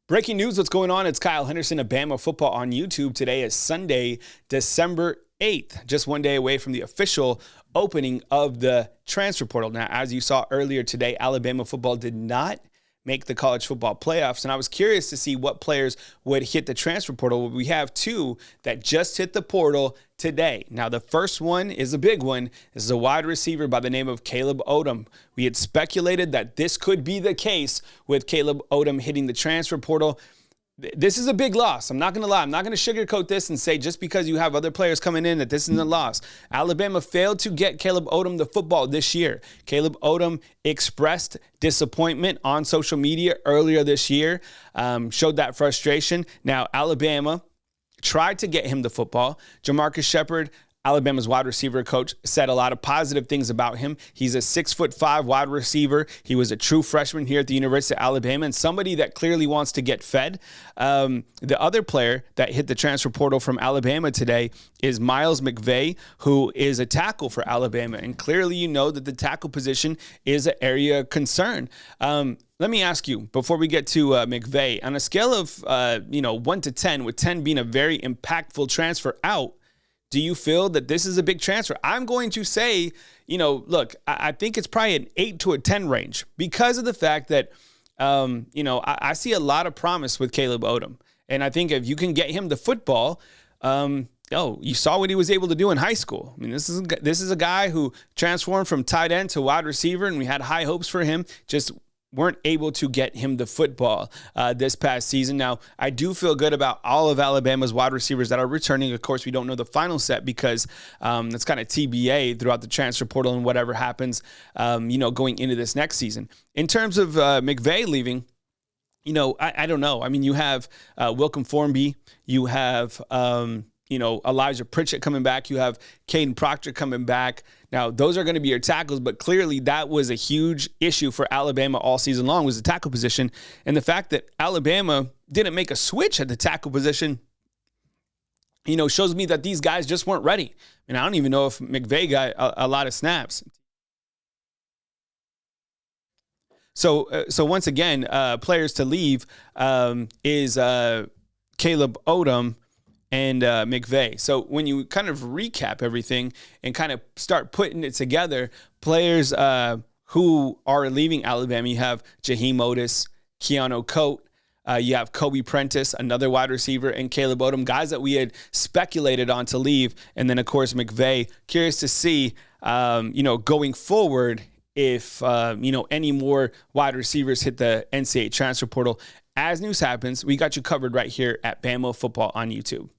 Breaking news, what's going on? It's Kyle Henderson of Bama football on YouTube. Today is Sunday, December 8th, just one day away from the official opening of the transfer portal. Now, as you saw earlier today, Alabama football did not make the college football playoffs, and I was curious to see what players would hit the transfer portal. We have two that just hit the portal today. Now, the first one is a big one. This is a wide receiver by the name of Caleb Odom. We had speculated that this could be the case with Caleb Odom hitting the transfer portal. This is a big loss. I'm not going to lie. I'm not going to sugarcoat this and say just because you have other players coming in that this isn't a loss. Alabama failed to get Caleb Odom the football this year. Caleb Odom expressed disappointment on social media earlier this year, showed that frustration. Now, Alabama tried to get him the football. Jamarcus Shepard, Alabama's wide receiver coach, said a lot of positive things about him. He's a 6'5" wide receiver. He was a true freshman here at the University of Alabama and somebody that clearly wants to get fed. The other player that hit the transfer portal from Alabama today is Miles McVay, who is a tackle for Alabama. And clearly you know that the tackle position is an area of concern. Let me ask you, before we get to McVay, on a scale of 1 to 10, with 10 being a very impactful transfer out, do you feel that this is a big transfer? I'm going to say, look, I think it's probably an 8 to a 10 range because of the fact that, I see a lot of promise with Caleb Odom. And I think if you can get him the football, you saw what he was able to do in high school. I mean, this is a guy who transformed from tight end to wide receiver, and we had high hopes for him. Just weren't able to get him the football this past season. Now, I do feel good about all of Alabama's wide receivers that are returning. Of course, we don't know the final set because it's kind of TBA throughout the transfer portal and whatever happens, going into this next season. In terms of McVay leaving, I don't know. I mean, you have Wilcom Formby, you have Elijah Pritchett coming back. You have Caden Proctor coming back. Now, those are going to be your tackles, but clearly that was a huge issue for Alabama all season long was the tackle position. And the fact that Alabama didn't make a switch at the tackle position, shows me that these guys just weren't ready. And I don't even know if McVay got a lot of snaps. So once again, players to leave is Caleb Odom and McVay. So when you kind of recap everything and kind of start putting it together, players who are leaving Alabama, you have Jaheim Otis, Keanu Coat, you have Kobe Prentice, another wide receiver, and Caleb Odom, guys that we had speculated on to leave. And then, of course, McVay. Curious to see, going forward if, any more wide receivers hit the NCAA transfer portal. As news happens, we got you covered right here at Bama Football on YouTube.